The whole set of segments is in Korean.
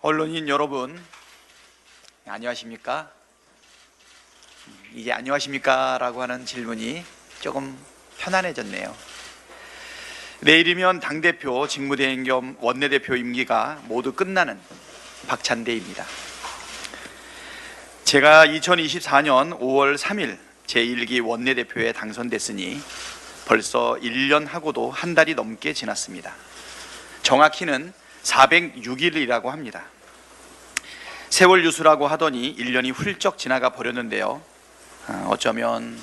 언론인 여러분, 안녕하십니까? 이제 안녕하십니까? 라고 하는 질문이 조금 편안해졌네요. 내일이면 당대표, 직무대행 겸 원내대표 임기가 모두 끝나는 박찬대입니다. 제가 2024년 5월 3일 제1기 원내대표에 당선됐으니 벌써 1년하고도 한 달이 넘게 지났습니다. 정확히는 406일이라고 합니다. 세월 유수라고 하더니 1년이 훌쩍 지나가 버렸는데요. 어쩌면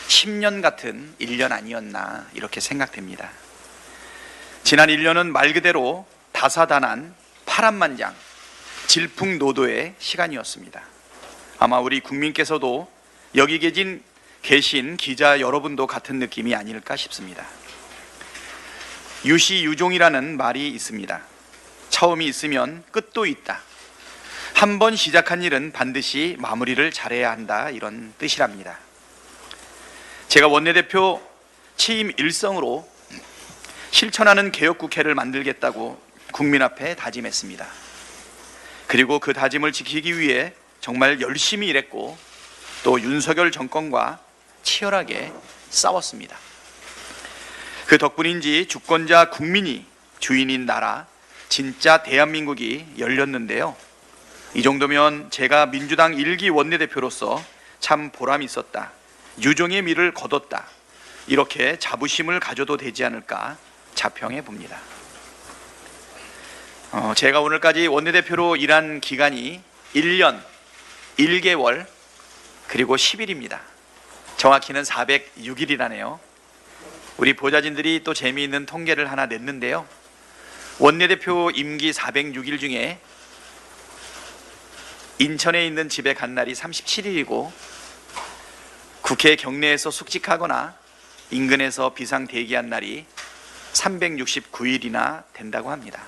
10년 같은 1년 아니었나 이렇게 생각됩니다. 지난 1년은 말 그대로 다사다난 파란만장 질풍노도의 시간이었습니다. 아마 우리 국민께서도 여기 계신 기자 여러분도 같은 느낌이 아닐까 싶습니다. 유시유종이라는 말이 있습니다. 처음이 있으면 끝도 있다. 한 번 시작한 일은 반드시 마무리를 잘해야 한다, 이런 뜻이랍니다. 제가 원내대표 취임 일성으로 실천하는 개혁국회를 만들겠다고 국민 앞에 다짐했습니다. 그리고 그 다짐을 지키기 위해 정말 열심히 일했고 또 윤석열 정권과 치열하게 싸웠습니다. 그 덕분인지 주권자 국민이 주인인 나라, 진짜 대한민국이 열렸는데요. 이 정도면 제가 민주당 1기 원내대표로서 참 보람이 있었다, 유종의 미를 거뒀다, 이렇게 자부심을 가져도 되지 않을까 자평해 봅니다. 제가 오늘까지 원내대표로 일한 기간이 1년 1개월 그리고 10일입니다. 정확히는 406일이라네요. 우리 보좌진들이 또 재미있는 통계를 하나 냈는데요. 원내대표 임기 406일 중에 인천에 있는 집에 간 날이 37일이고 국회 경내에서 숙직하거나 인근에서 비상 대기한 날이 369일이나 된다고 합니다.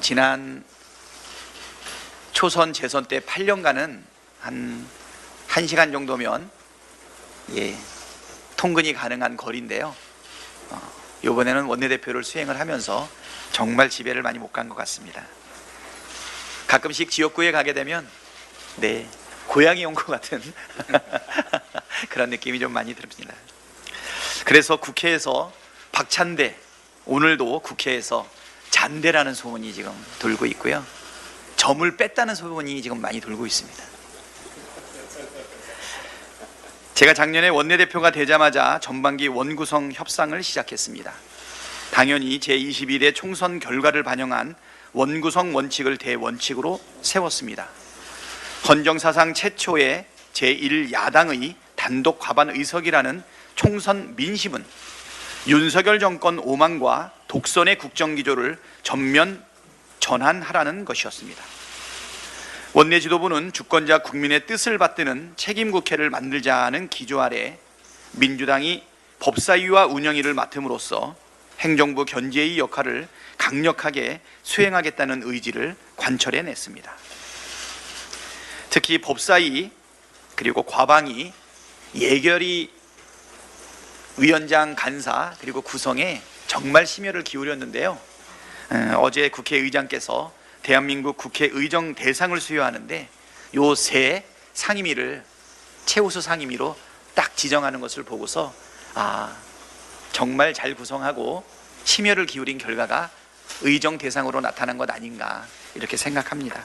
지난 초선 재선 때 8년간은 한 1시간 정도면 통근이 가능한 거리인데요. 이번에는 원내대표를 수행을 하면서 정말 집에를 많이 못 간 것 같습니다. 가끔씩 지역구에 가게 되면 고향이 온 것 같은 그런 느낌이 좀 많이 듭니다. 그래서 국회에서 박찬대, 오늘도 국회에서 잔대라는 소문이 지금 돌고 있고요. 점을 뺐다는 소문이 지금 많이 돌고 있습니다. 제가 작년에 원내대표가 되자마자 전반기 원구성 협상을 시작했습니다. 당연히 제21대 총선 결과를 반영한 원구성 원칙을 대원칙으로 세웠습니다. 헌정사상 최초의 제1야당의 단독 과반 의석이라는 총선 민심은 윤석열 정권 오만과 독선의 국정기조를 전면 전환하라는 것이었습니다. 원내 지도부는 주권자 국민의 뜻을 받드는 책임국회를 만들자는 기조 아래 민주당이 법사위와 운영위를 맡음으로써 행정부 견제의 역할을 강력하게 수행하겠다는 의지를 관철해냈습니다. 특히 법사위 그리고 과방위, 예결위 위원장 간사 그리고 구성에 정말 심혈을 기울였는데요. 어제 국회의장께서 대한민국 국회의정 대상을 수여하는데 요 세 상임위를 최우수 상임위로 딱 지정하는 것을 보고서 정말 잘 구성하고 심혈을 기울인 결과가 의정 대상으로 나타난 것 아닌가 이렇게 생각합니다.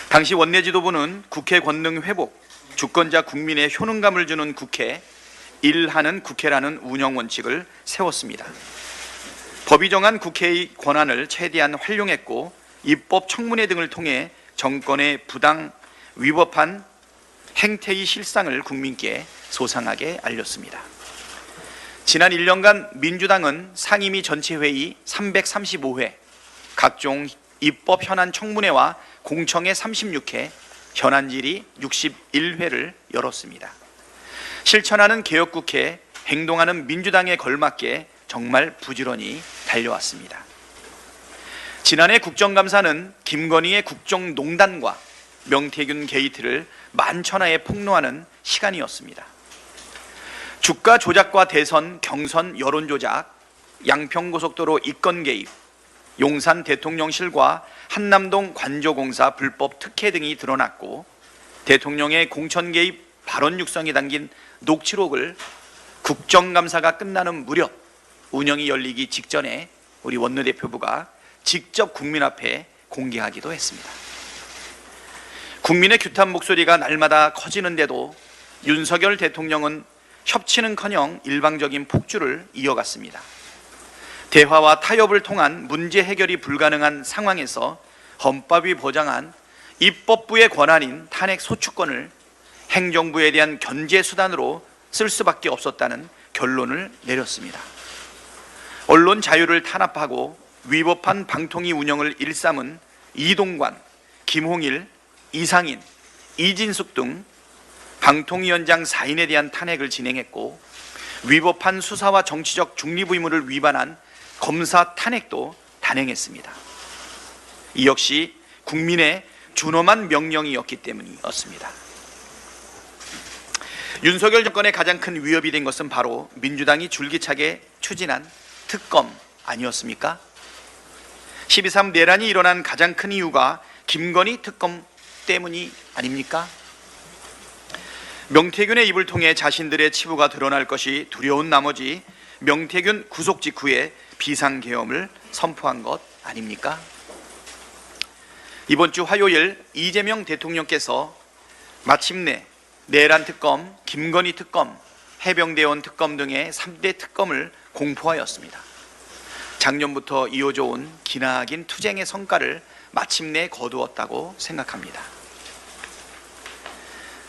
당시 원내 지도부는 국회 권능 회복, 주권자 국민의 효능감을 주는 국회, 일하는 국회라는 운영 원칙을 세웠습니다. 법이 정한 국회의 권한을 최대한 활용했고 입법 청문회 등을 통해 정권의 부당 위법한 행태의 실상을 국민께 소상하게 알렸습니다. 지난 1년간 민주당은 상임위 전체회의 335회, 각종 입법 현안 청문회와 공청회 36회, 현안질의 61회를 열었습니다. 실천하는 개혁국회, 행동하는 민주당에 걸맞게 정말 부지런히 달려왔습니다. 지난해 국정감사는 김건희의 국정농단과 명태균 게이트를 만천하에 폭로하는 시간이었습니다. 주가 조작과 대선, 경선, 여론 조작, 양평고속도로 이권 개입, 용산 대통령실과 한남동 관조공사 불법 특혜 등이 드러났고, 대통령의 공천 개입 발언 육성이 담긴 녹취록을 국정감사가 끝나는 무렵 운영이 열리기 직전에 우리 원내대표부가 직접 국민 앞에 공개하기도 했습니다. 국민의 규탄 목소리가 날마다 커지는데도 윤석열 대통령은 협치는커녕 일방적인 폭주를 이어갔습니다. 대화와 타협을 통한 문제 해결이 불가능한 상황에서 헌법이 보장한 입법부의 권한인 탄핵 소추권을 행정부에 대한 견제 수단으로 쓸 수밖에 없었다는 결론을 내렸습니다. 언론 자유를 탄압하고 위법한 방통위 운영을 일삼은 이동관, 김홍일, 이상인, 이진숙 등 방통위원장 4인에 대한 탄핵을 진행했고, 위법한 수사와 정치적 중립 의무를 위반한 검사 탄핵도 단행했습니다. 이 역시 국민의 준엄한 명령이었기 때문이었습니다. 윤석열 정권의 가장 큰 위협이 된 것은 바로 민주당이 줄기차게 추진한 특검 아니었습니까? 12.3 내란이 일어난 가장 큰 이유가 김건희 특검 때문이 아닙니까? 명태균의 입을 통해 자신들의 치부가 드러날 것이 두려운 나머지 명태균 구속 직후에 비상계엄을 선포한 것 아닙니까? 이번 주 화요일 이재명 대통령께서 마침내 내란 특검, 김건희 특검, 해병대원 특검 등의 3대 특검을 공포하였습니다. 작년부터 이어져 온 기나긴 투쟁의 성과를 마침내 거두었다고 생각합니다.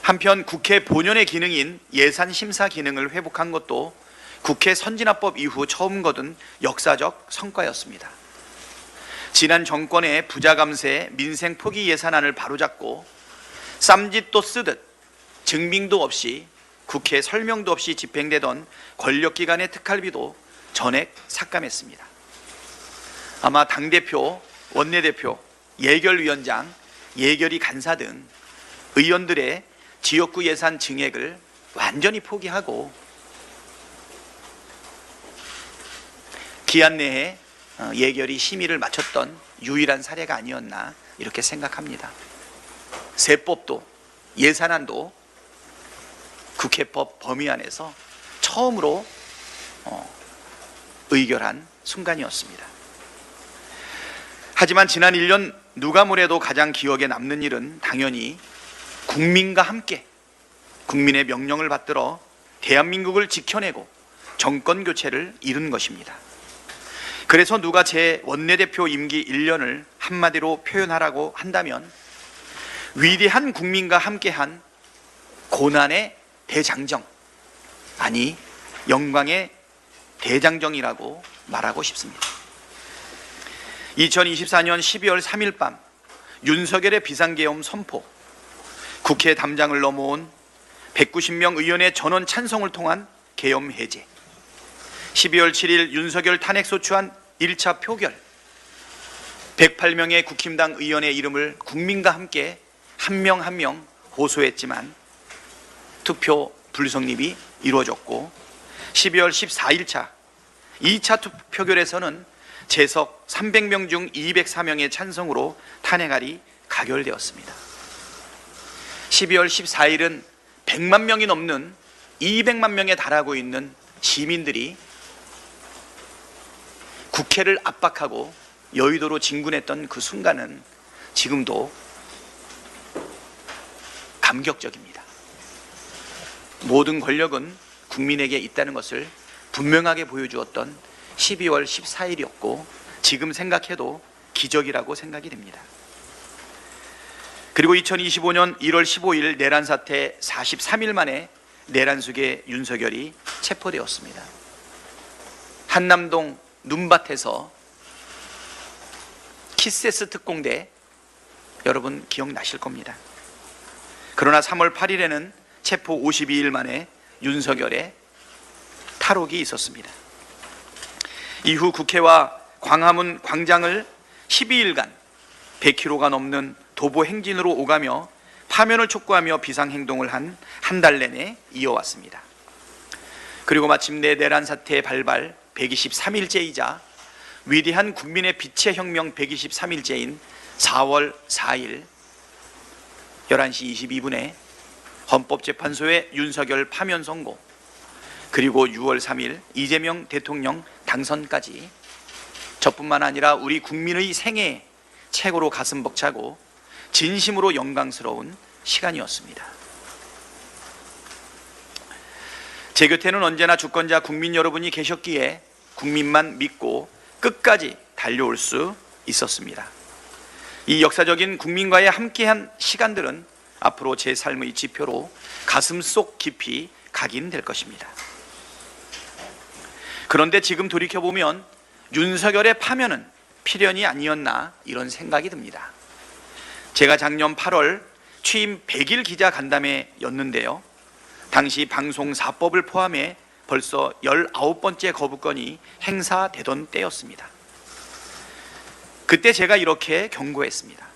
한편 국회 본연의 기능인 예산심사 기능을 회복한 것도 국회 선진화법 이후 처음 거둔 역사적 성과였습니다. 지난 정권의 부자감세 민생 포기 예산안을 바로잡고 쌈짓도 쓰듯 증빙도 없이 국회 설명도 없이 집행되던 권력기관의 특활비도 전액 삭감했습니다. 아마 당대표, 원내대표, 예결위원장, 예결위 간사 등 의원들의 지역구 예산 증액을 완전히 포기하고 기한 내에 예결위 심의를 마쳤던 유일한 사례가 아니었나 이렇게 생각합니다. 세법도 예산안도 국회법 범위 안에서 처음으로 의결한 순간이었습니다. 하지만 지난 1년 누가 뭐래도 가장 기억에 남는 일은 당연히 국민과 함께 국민의 명령을 받들어 대한민국을 지켜내고 정권 교체를 이룬 것입니다. 그래서 누가 제 원내대표 임기 1년을 한마디로 표현하라고 한다면 위대한 국민과 함께한 고난의 대장정, 아니 영광의 대장정이라고 말하고 싶습니다. 2024년 12월 3일 밤 윤석열의 비상계엄 선포, 국회 담장을 넘어온 190명 의원의 전원 찬성을 통한 계엄 해제, 12월 7일 윤석열 탄핵 소추안 1차 표결, 108명의 국힘당 의원의 이름을 국민과 함께 한 명 한 명 호소했지만 투표 불성립이 이루어졌고, 12월 14일차 2차 표결에서는 재석 300명 중 204명의 찬성으로 탄핵안이 가결되었습니다. 12월 14일은 100만 명이 넘는 200만 명에 달하고 있는 시민들이 국회를 압박하고 여의도로 진군했던 그 순간은 지금도 감격적입니다. 모든 권력은 국민에게 있다는 것을 분명하게 보여주었던 12월 14일이었고 지금 생각해도 기적이라고 생각이 됩니다. 그리고 2025년 1월 15일 내란 사태 43일 만에 내란 속의 윤석열이 체포되었습니다. 한남동 눈밭에서 키세스 특공대, 여러분 기억나실 겁니다. 그러나 3월 8일에는 체포 52일 만에 윤석열의 탈옥이 있었습니다. 이후 국회와 광화문 광장을 12일간 100km가 넘는 도보 행진으로 오가며 파면을 촉구하며 비상행동을 한 달 내내 이어왔습니다. 그리고 마침내 내란 사태의 발발 123일째이자 위대한 국민의 빛의 혁명 123일째인 4월 4일 11시 22분에 헌법재판소의 윤석열 파면 선고, 그리고 6월 3일 이재명 대통령 당선까지 저뿐만 아니라 우리 국민의 생애 최고로 가슴 벅차고 진심으로 영광스러운 시간이었습니다. 제 곁에는 언제나 주권자 국민 여러분이 계셨기에 국민만 믿고 끝까지 달려올 수 있었습니다. 이 역사적인 국민과의 함께한 시간들은 앞으로 제 삶의 지표로 가슴속 깊이 각인될 것입니다. 그런데 지금 돌이켜보면 윤석열의 파면은 필연이 아니었나 이런 생각이 듭니다. 제가 작년 8월 취임 100일 기자 간담회였는데요, 당시 방송사법을 포함해 벌써 19번째 거부권이 행사되던 때였습니다. 그때 제가 이렇게 경고했습니다.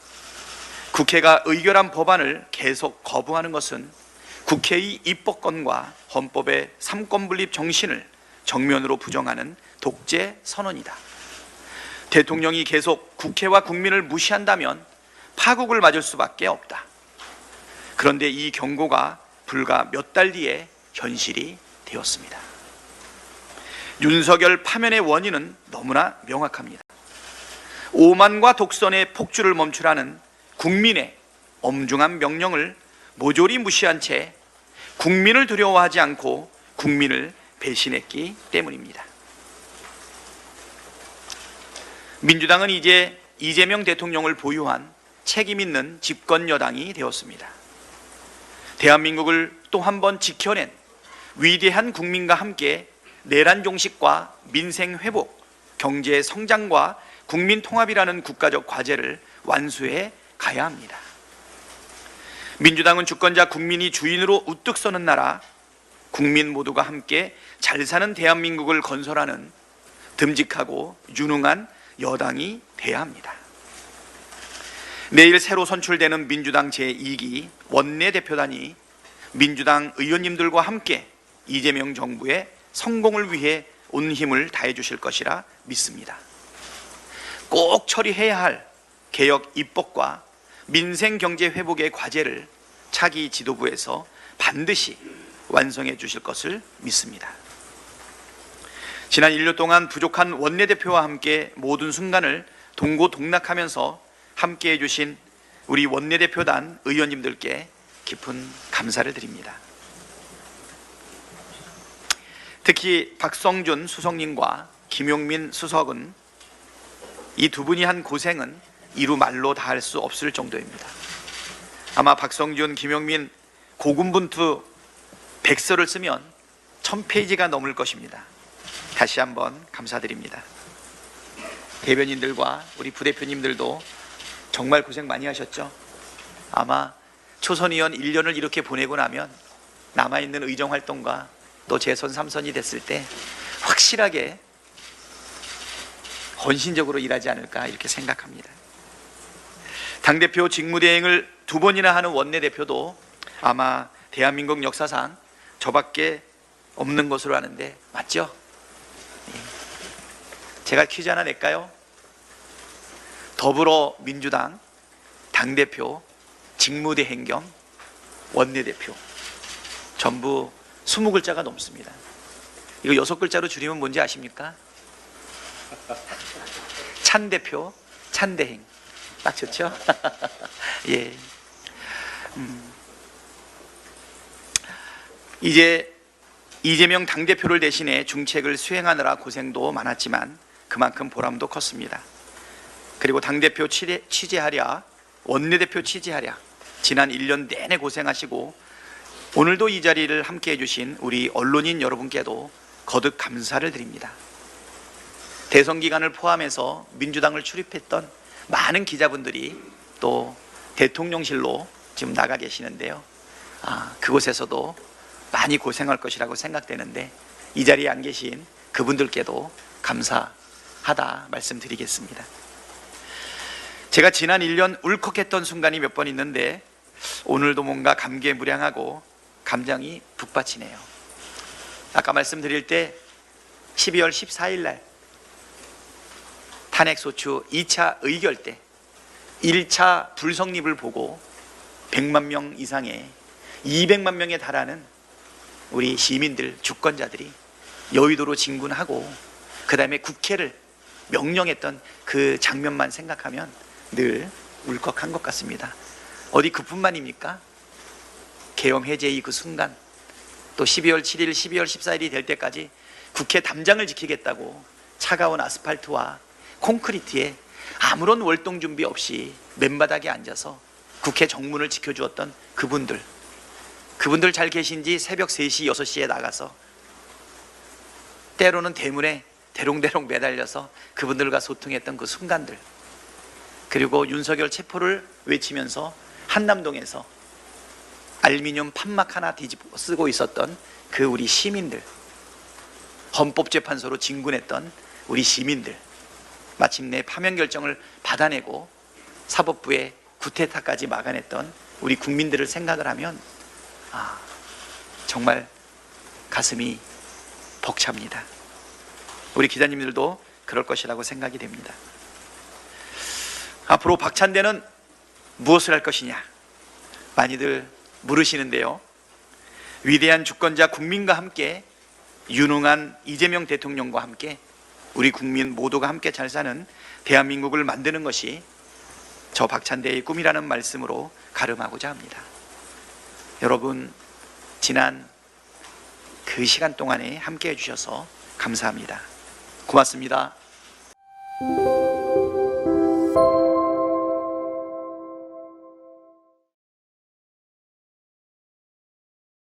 국회가 의결한 법안을 계속 거부하는 것은 국회의 입법권과 헌법의 삼권분립 정신을 정면으로 부정하는 독재 선언이다. 대통령이 계속 국회와 국민을 무시한다면 파국을 맞을 수밖에 없다. 그런데 이 경고가 불과 몇 달 뒤에 현실이 되었습니다. 윤석열 파면의 원인은 너무나 명확합니다. 오만과 독선의 폭주를 멈추라는 국민의 엄중한 명령을 모조리 무시한 채 국민을 두려워하지 않고 국민을 배신했기 때문입니다. 민주당은 이제 이재명 대통령을 보유한 책임 있는 집권 여당이 되었습니다. 대한민국을 또 한 번 지켜낸 위대한 국민과 함께 내란 종식과 민생 회복, 경제 성장과 국민 통합이라는 국가적 과제를 완수해 가야 합니다. 민주당은 주권자 국민이 주인으로 우뚝 서는 나라, 국민 모두가 함께 잘 사는 대한민국을 건설하는 듬직하고 유능한 여당이 돼야 합니다. 내일 새로 선출되는 민주당 제2기 원내대표단이 민주당 의원님들과 함께 이재명 정부의 성공을 위해 온 힘을 다해 주실 것이라 믿습니다. 꼭 처리해야 할 개혁 입법과 민생 경제 회복의 과제를 차기 지도부에서 반드시 완성해 주실 것을 믿습니다. 지난 1년 동안 부족한 원내대표와 함께 모든 순간을 동고동락하면서 함께해 주신 우리 원내대표단 의원님들께 깊은 감사를 드립니다. 특히 박성준 수석님과 김용민 수석은 이 두 분이 한 고생은 이루 말로 다 할 수 없을 정도입니다. 아마 박성준, 김용민 고군분투 100서를 쓰면 1000페이지가 넘을 것입니다. 다시 한번 감사드립니다. 대변인들과 우리 부대표님들도 정말 고생 많이 하셨죠? 아마 초선의원 1년을 이렇게 보내고 나면 남아있는 의정활동과 또 재선 3선이 됐을 때 확실하게 헌신적으로 일하지 않을까 이렇게 생각합니다. 당대표 직무대행을 2번이나 하는 원내대표도 아마 대한민국 역사상 저밖에 없는 것으로 아는데 맞죠? 제가 퀴즈 하나 낼까요? 더불어민주당 당대표, 직무대행 겸 원내대표 전부 20글자가 넘습니다. 이거 6글자로 줄이면 뭔지 아십니까? 찬대표, 찬대행. 딱 좋죠? 예. 이제 이재명 당대표를 대신해 중책을 수행하느라 고생도 많았지만 그만큼 보람도 컸습니다. 그리고 당대표 취재하랴, 원내대표 취재하랴 지난 1년 내내 고생하시고 오늘도 이 자리를 함께 해주신 우리 언론인 여러분께도 거듭 감사를 드립니다. 대선 기간을 포함해서 민주당을 출입했던 많은 기자분들이 또 대통령실로 지금 나가 계시는데요, 그곳에서도 많이 고생할 것이라고 생각되는데 이 자리에 안 계신 그분들께도 감사하다 말씀드리겠습니다. 제가 지난 1년 울컥했던 순간이 몇 번 있는데 오늘도 뭔가 감개무량하고 감정이 북받치네요. 아까 말씀드릴 때 12월 14일 날 탄핵소추 2차 의결 때 1차 불성립을 보고 100만 명 이상의 200만 명에 달하는 우리 시민들, 주권자들이 여의도로 진군하고 그 다음에 국회를 명령했던 그 장면만 생각하면 늘 울컥한 것 같습니다. 어디 그뿐만입니까? 계엄 해제의 그 순간, 또 12월 7일, 12월 14일이 될 때까지 국회 담장을 지키겠다고 차가운 아스팔트와 콘크리트에 아무런 월동 준비 없이 맨바닥에 앉아서 국회 정문을 지켜주었던 그분들 잘 계신지 새벽 3시, 6시에 나가서 때로는 대문에 대롱대롱 매달려서 그분들과 소통했던 그 순간들, 그리고 윤석열 체포를 외치면서 한남동에서 알루미늄 판막 하나 뒤집어 쓰고 있었던 그 우리 시민들, 헌법재판소로 진군했던 우리 시민들, 마침내 파면 결정을 받아내고 사법부의 구태타까지 막아냈던 우리 국민들을 생각을 하면 정말 가슴이 벅찹니다. 우리 기자님들도 그럴 것이라고 생각이 됩니다. 앞으로 박찬대는 무엇을 할 것이냐 많이들 물으시는데요, 위대한 주권자 국민과 함께 유능한 이재명 대통령과 함께 우리 국민 모두가 함께 잘 사는 대한민국을 만드는 것이 저 박찬대의 꿈이라는 말씀으로 가름하고자 합니다. 여러분, 지난 그 시간 동안에 함께 해주셔서 감사합니다. 고맙습니다.